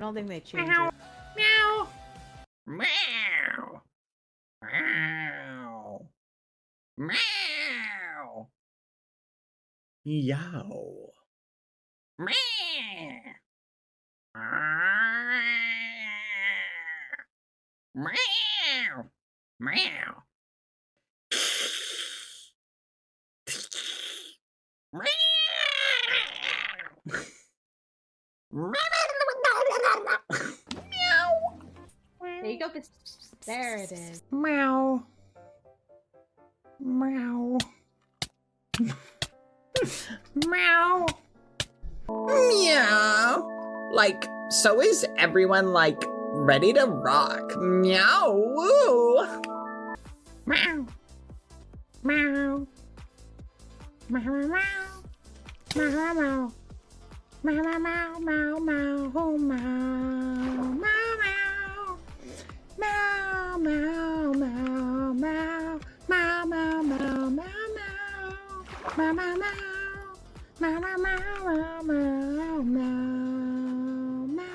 I don't think they changed Meow. it. Meow. Meow. Meow. Meow. Yow. Meow. Meow. Meow. There you go. There it is. Meow. Meow. Meow. Meow. Like, so is everyone, like, ready to rock? Meow. Woo. Meow. Meow. Meow. Meow. Meow. Meow. Meow. Meow. Meow. Meow. Meow. Oh, meow. Meow. Meow. Meow. Meow. Meow. Meow. Meow. Meow. Meow. Meow. Meow.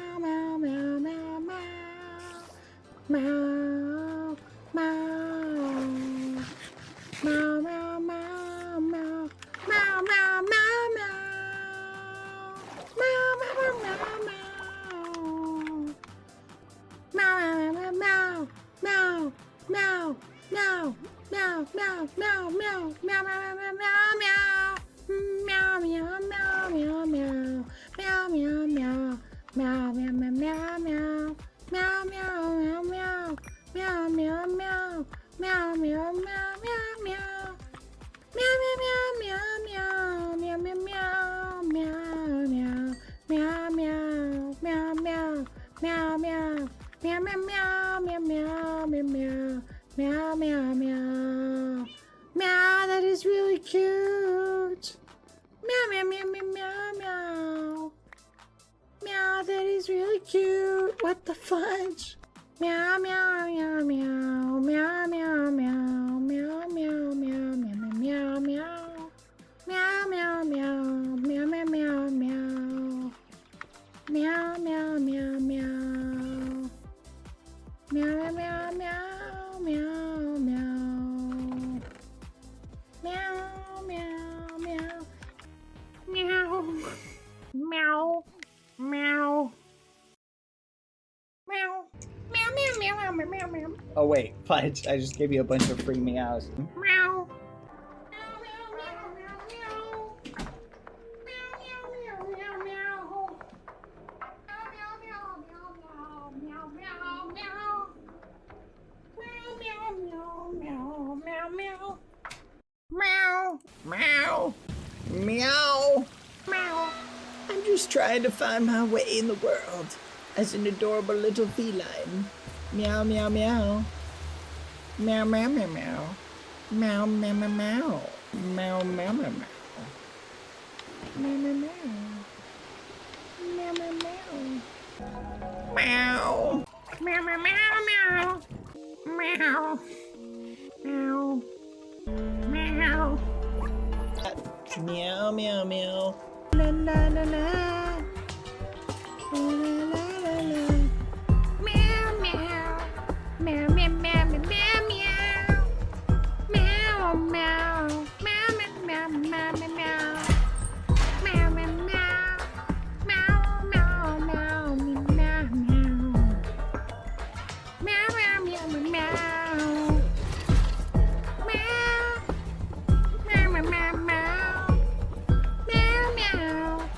Meow. Meow. Meow. Meow. Meow, meow, meow, meow, meow, meow, meow, meow, meow, meow, meow, meow, meow, meow, meow, meow, meow, meow, meow, meow, that is really cute. Meow, meow, meow, meow, meow, meow. Meow, that is really cute. What the fudge? Meow, meow, meow, meow, meow, meow, meow, meow, meow, meow, meow, meow, meow. Meow, meow, meow, meow, meow, meow, meow. Meow, meow, meow, meow. Meow, meow, meow, meow, meow. Meow, meow, meow. Meow. Meow. Meow. Meow. Meow, meow, meow, meow, meow, meow. Oh wait, Fudge, I just gave you a bunch of free meows. Meow. Meow. Meow. Meow. Meow. I'm just trying to find my way in the world as an adorable little feline. Meow, meow, meow. Meow, meow, meow, meow. Meow, meow, meow, meow. Meow, meow, meow, meow. Meow, meow, meow. Meow, meow, meow. Meow. Meow, meow, meow, meow. Meow. Meow. Meow. Meow, meow, meow. La la la la. La la la la. Meow meow. Meow meow meow meow meow. Meow meow. Meow meow meow meow meow. Meow meow meow. Meow meow meow meow meow. Meow meow meow meow meow. Meow meow meow meow. Meow meow.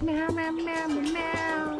Meow meow meow meow.